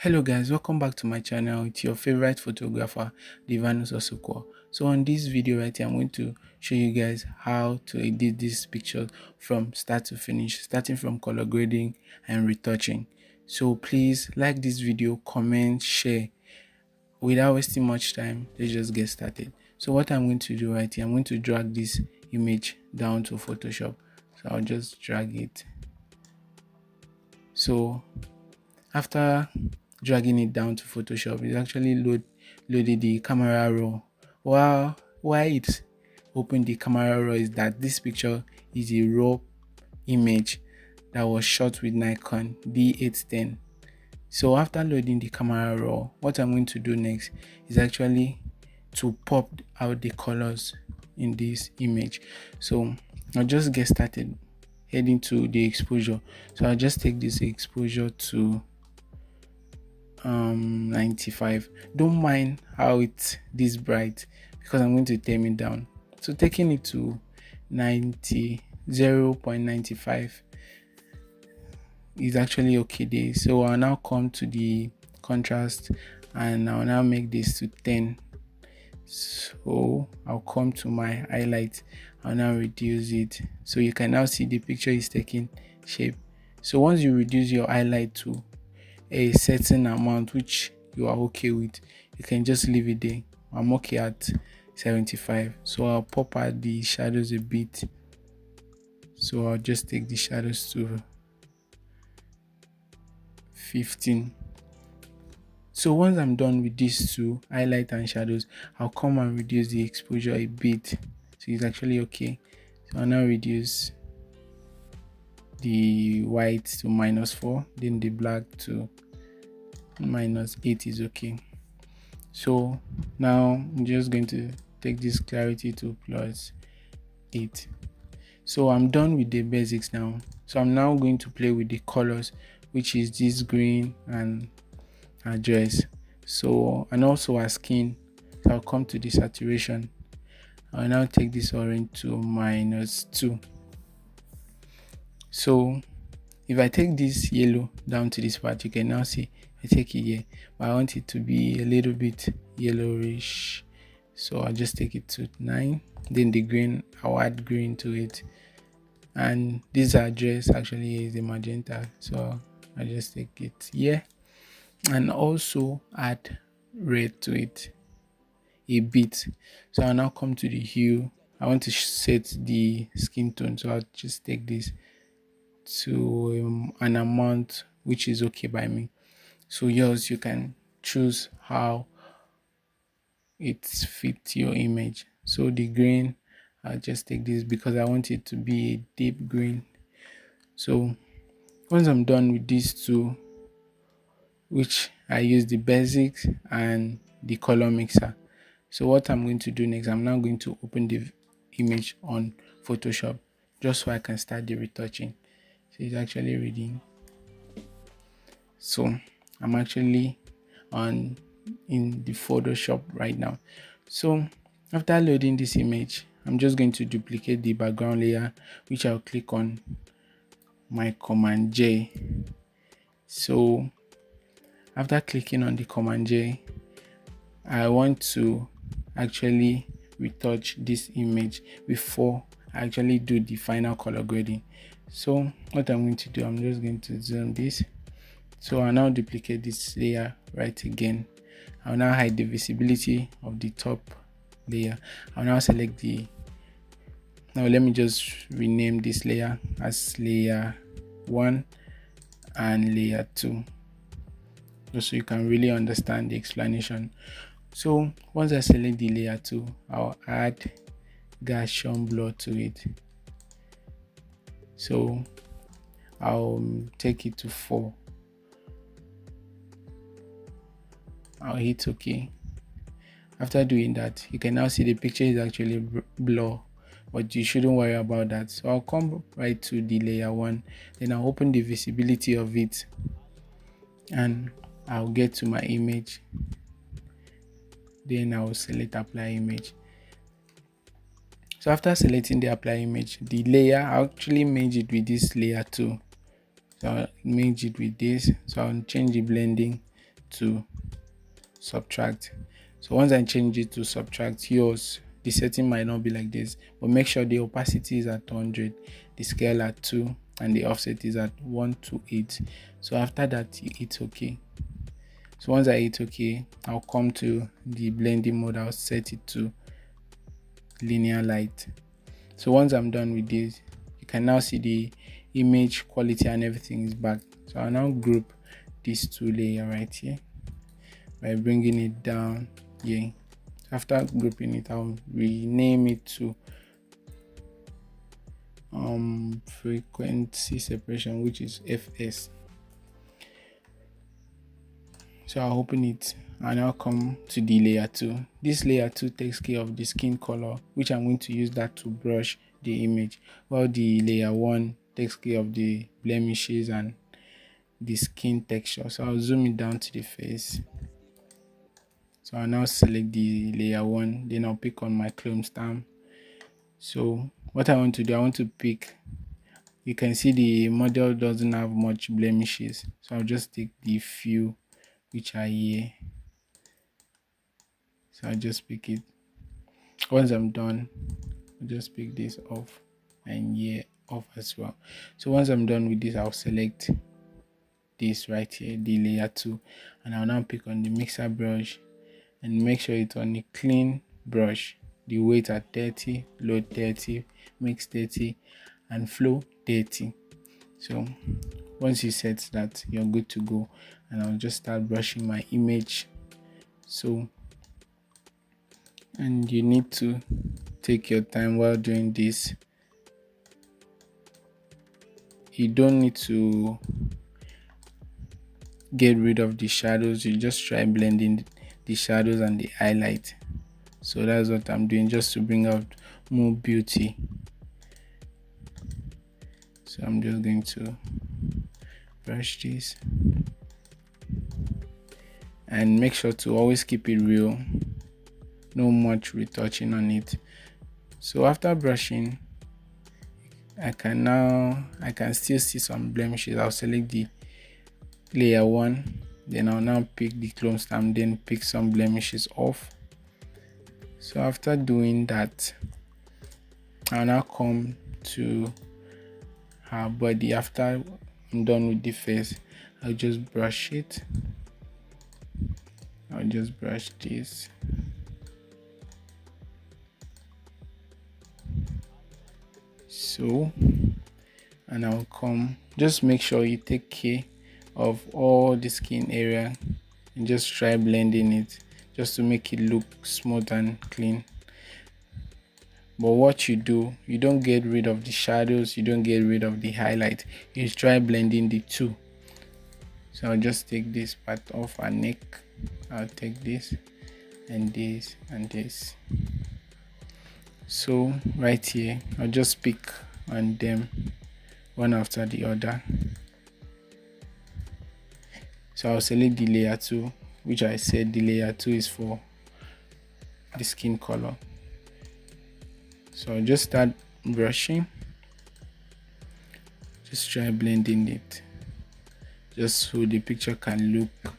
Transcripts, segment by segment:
Hello guys, welcome back to my channel. It's your favorite photographer, Divanus Osukwo. So on this video right here, I'm going to show you guys how to edit this picture from start to finish, starting from color grading and retouching. So please like this video, comment, share. Without wasting much time, let's just get started. So what I'm going to do right here, I'm going to drag this image down to Photoshop. So I'll just drag it. So after dragging it down to Photoshop, it actually loaded the camera raw. Why it's opened the camera raw is that this picture is a raw image that was shot with Nikon D810. So after loading the camera raw, what I'm going to do next is actually to pop out the colors in this image. So I'll just get started heading to the exposure. So I'll just take this exposure to 95. Don't mind how it's this bright because I'm going to tame it down. So taking it to 0.95 is actually okay there. So I'll now come to the contrast and I'll now make this to 10. So I'll come to my highlight. I'll now reduce it so you can now see the picture is taking shape. So once you reduce your highlight to a certain amount which you are okay with, you can just leave it there. I'm okay at 75, so I'll pop out the shadows a bit. So I'll just take the shadows to 15. So once I'm done with these two, highlight and shadows, I'll come and reduce the exposure a bit, so it's actually okay. So I'll now reduce the white to -4, then the black to -8 is okay. So now I'm just going to take this clarity to +8. So I'm done with the basics now. So I'm now going to play with the colors, which is this green and address. So and also our skin. So I'll come to the saturation. I'll now take this orange to -2. So if I take this yellow down to this part, you can now see I take it here, but I want it to be a little bit yellowish. So I'll just take it to 9. Then the green, I'll add green to it. And this address actually is a magenta. So I'll just take it here. And also add red to it a bit. So I'll now come to the hue. I want to set the skin tone. So I'll just take this to an amount which is okay by me. So yours, you can choose how it fits your image. So the green, I'll just take this because I want it to be a deep green. So once I'm done with these two, which I use the basics and the color mixer. So what I'm going to do next, I'm now going to open the image on Photoshop just so I can start the retouching. So it's actually reading. So I'm actually in the Photoshop right now. So after loading this image, I'm just going to duplicate the background layer, which I'll click on my Command J. So after clicking on the Command J, I want to actually retouch this image before I actually do the final color grading. So what I'm going to do, I'm just going to zoom this. So I'll now duplicate this layer right again. I'll now hide the visibility of the top layer. I'll now select the, now let me just rename this layer as layer 1 and layer 2, just so you can really understand the explanation. So once I select the layer 2, I'll add Gaussian blur to it. So I'll take it to 4. I'll hit OK. After doing that, you can now see the picture is actually blur, but you shouldn't worry about that. So I'll come right to the layer 1, then I'll open the visibility of it, and I'll get to my image. Then I'll select apply image. So after selecting the apply image, the layer, I'll actually merge it with this layer 2. So I'll merge it with this. So I'll change the blending to subtract. So once I change it to subtract, yours, the setting might not be like this, but make sure the opacity is at 100, the scale at 2, and the offset is at 128. So after that, you hit OK. So once I hit OK, I'll come to the blending mode. I'll set it to linear light. So once I'm done with this, you can now see the image quality and everything is back. So I'll now group these two layers right here by bringing it down here. After grouping it, I'll rename it to frequency separation, which is FS. So I'll open it and I'll come to the layer 2. This layer 2 takes care of the skin color, which I'm going to use that to brush the image, while the layer 1 takes care of the blemishes and the skin texture. So I'll zoom it down to the face. So I'll now select the layer 1, then I'll pick on my clone stamp. So what I want to do, I want to pick, you can see the model doesn't have much blemishes, so I'll just take the few which are here. So I'll just pick it. Once I'm done, I'll just pick this off and here off as well. So once I'm done with this, I'll select this right here, the layer 2, and I'll now pick on the mixer brush and make sure it's on a clean brush. The weight at 30, load 30, mix 30, and flow 30. So once you set that, you're good to go, and I'll just start brushing my image. So, and you need to take your time while doing this. You don't need to get rid of the shadows, you just try blending the shadows and the highlight. So that's what I'm doing, just to bring out more beauty. So I'm just going to brush this and make sure to always keep it real, no much retouching on it. So after brushing, I can still see some blemishes. I'll select the layer 1, then I'll now pick the clone stamp, then pick some blemishes off. So after doing that, I'll now come to her body. After I'm done with the face, I'll just brush it. I'll just brush this. So, and I'll come, just make sure you take care of all the skin area and just try blending it just to make it look smooth and clean. But what you do, you don't get rid of the shadows, you don't get rid of the highlight, you try blending the two. So I'll just take this part off her neck. I'll take this and this and this. So right here, I'll just pick on them one after the other. So I'll select the layer 2, which I said the layer 2 is for the skin color. So I'll just start brushing, just try blending it, just so the picture can look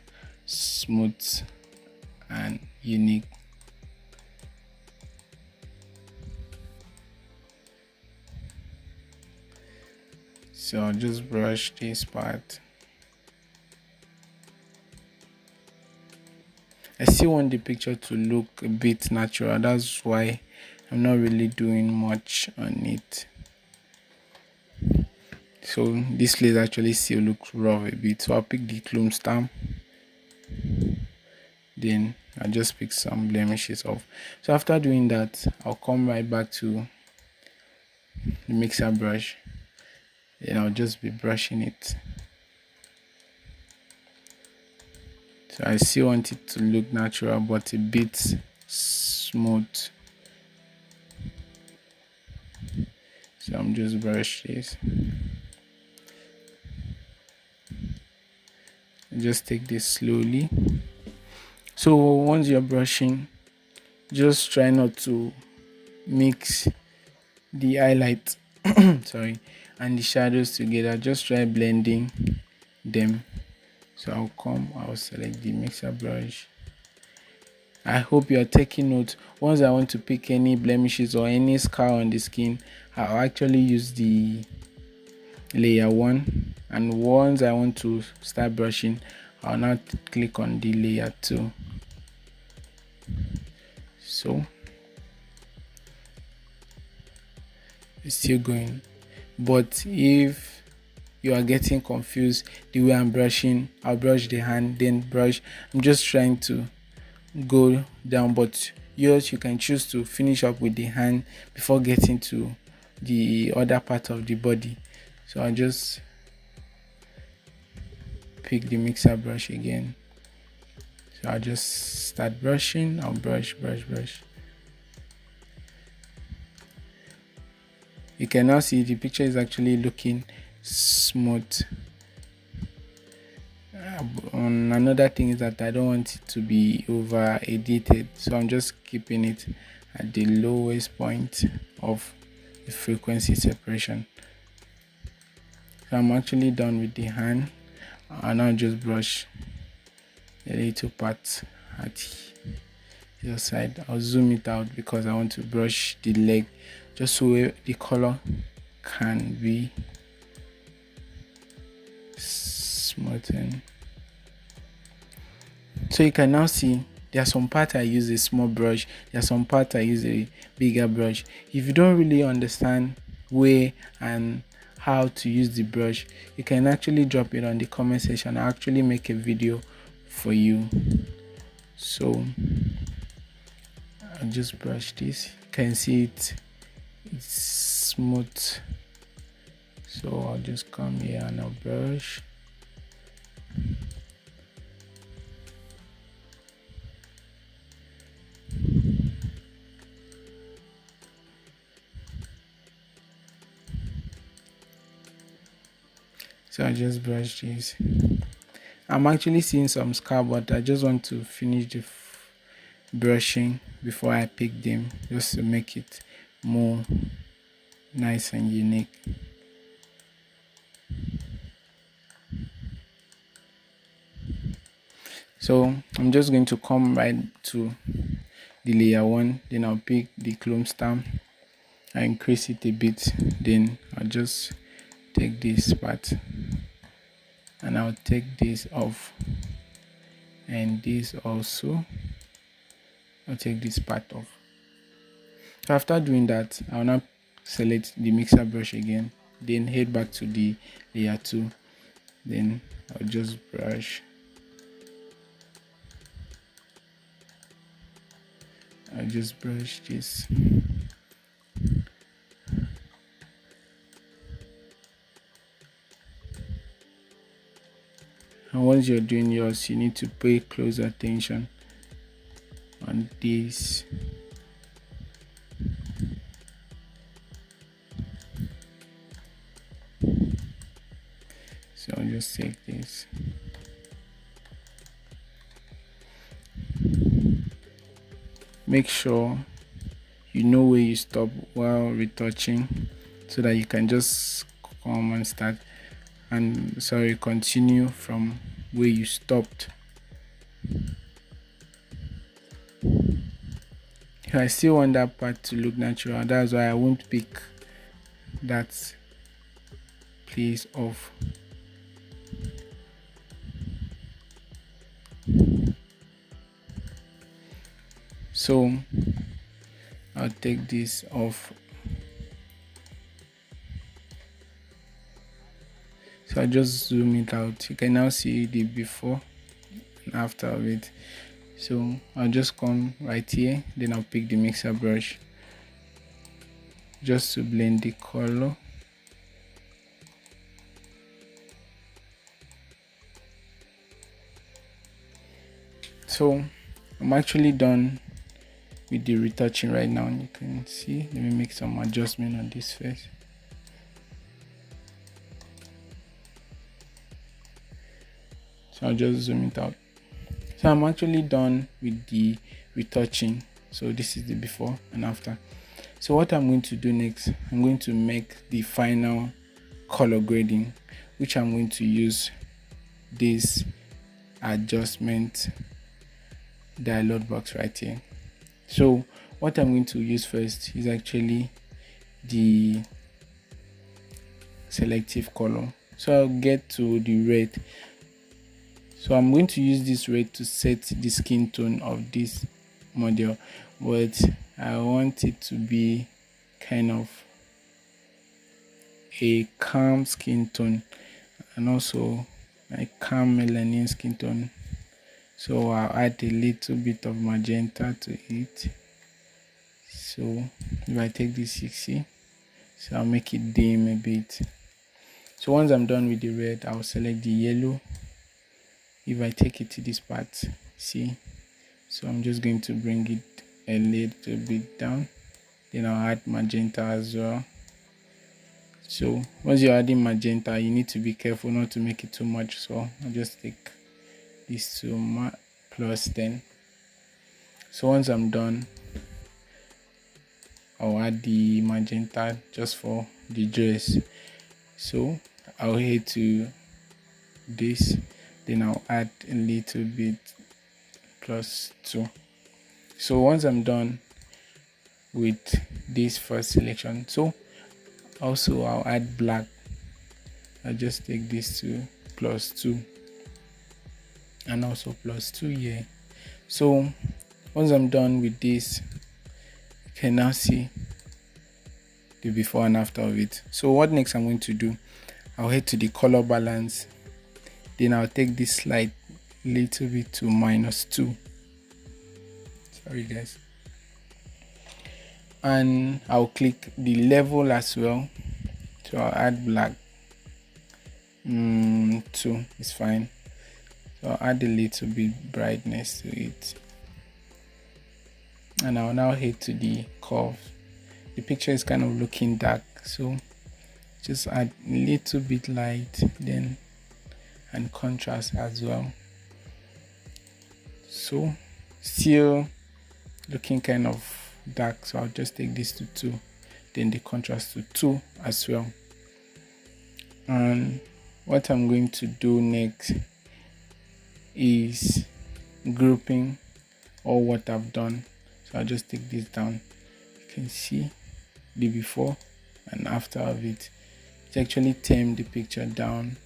smooth and unique. So I'll just brush this part. I still want the picture to look a bit natural, that's why I'm not really doing much on it. So this place actually still looks rough a bit, so I'll pick the clone stamp, then I'll just pick some blemishes off. So after doing that, I'll come right back to the mixer brush, then I'll just be brushing it. So I still want it to look natural but a bit smooth. So I'm just brush this. Just take this slowly. So once you're brushing, just try not to mix the highlight sorry, and the shadows together. Just try blending them So I'll select the mixer brush. I hope you are taking note. Once I want to pick any blemishes or any scar on the skin, I'll actually use the layer 1, and once I want to start brushing, I'll now click on the layer 2. So it's still going, but if you are getting confused the way I'm brushing, I'll brush the hand, then brush. I'm just trying to go down, but yours, you can choose to finish up with the hand before getting to the other part of the body. So I'll just pick the mixer brush again. So I'll just start brushing. I'll brush. You can now see the picture is actually looking smooth. Another thing is that I don't want it to be over edited, so I'm just keeping it at the lowest point of the frequency separation. So I'm actually done with the hand. I'll now just brush a little part at the side. I'll zoom it out because I want to brush the leg just so the color can be smoothened. So you can now see there are some parts I use a small brush, there are some parts I use a bigger brush. If you don't really understand where and how to use the brush, you can actually drop it on the comment section. I'll actually make a video for you. So I'll just brush this. You can see it's smooth. So I'll just come here and I'll brush. So I just brush this. I'm actually seeing some scar, but I just want to finish the brushing before I pick them, just to make it more nice and unique. So I'm just going to come right to the layer 1, then I'll pick the clone stamp. I increase it a bit, then I'll just take this part and I'll take this off, and this also. I'll take this part off. So after doing that, I'll now select the mixer brush again, then head back to the layer 2, then I'll just brush. I'll just brush this. And once you're doing yours, you need to pay close attention on this. So I'll just take this. Make sure you know where you stop while retouching so that you can just come and start and continue from where you stopped. I still want that part to look natural, that's why I won't pick that place off. So I'll take this off. So I just zoom it out. You can now see the before and after of it. So I'll just come right here, then I'll pick the mixer brush just to blend the color. So I'm actually done with the retouching right now. You can see, let me make some adjustment on this face. So I'll just zoom it out. So I'm actually done with the retouching. So this is the before and after. So what I'm going to do next, I'm going to make the final color grading, which I'm going to use this adjustment dialog box right here. So what I'm going to use first is actually the selective color. So I'll get to the red. So I'm going to use this red to set the skin tone of this model, but I want it to be kind of a calm skin tone and also a calm melanin skin tone. So I'll add a little bit of magenta to it. So if I take this 60, so I'll make it dim a bit. So once I'm done with the red, I'll select the yellow. If I take it to this part, see, so I'm just going to bring it a little bit down. Then I'll add magenta as well. So once you're adding magenta, you need to be careful not to make it too much. So I'll just take this to plus 10. So once I'm done, I'll add the magenta just for the dress. So I'll head to this, then I'll add a little bit plus 2. So once I'm done with this first selection, so also I'll add black. I'll just take this to plus 2 and also plus 2 here. So once I'm done with this, you can now see the before and after of it. So what next I'm going to do, I'll head to the color balance, then I'll take this slide little bit to -2. Sorry guys. And I'll click the level as well. So I'll add black. 2 is fine. So I'll add a little bit brightness to it. And I'll now head to the curve. The picture is kind of looking dark, so just add a little bit light then and contrast as well. So still looking kind of dark, so I'll just take this to 2, then the contrast to 2 as well. And what I'm going to do next is grouping all what I've done. So I'll just take this down. You can see the before and after of it. It's actually tamed the picture down,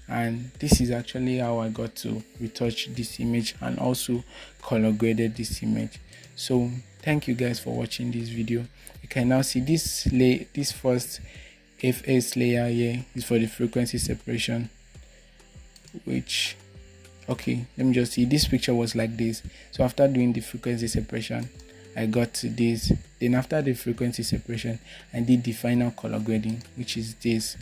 and this is actually how I got to retouch this image and also color graded this image. So thank you guys for watching this video. You can now see this first FS layer here is for the frequency separation, which, okay, let me just see, this picture was like this. So after doing the frequency separation, I got to this. Then after the frequency separation, I did the final color grading, which is this.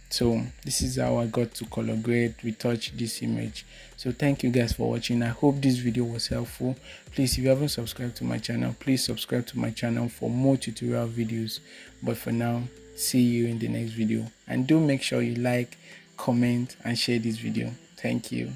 So this is how I got to color grade, retouch this image. So thank you guys for watching. I hope this video was helpful. Please, if you haven't subscribed to my channel, please subscribe to my channel for more tutorial videos. But for now, see you in the next video, and do make sure you like, comment and share this video. Thank you.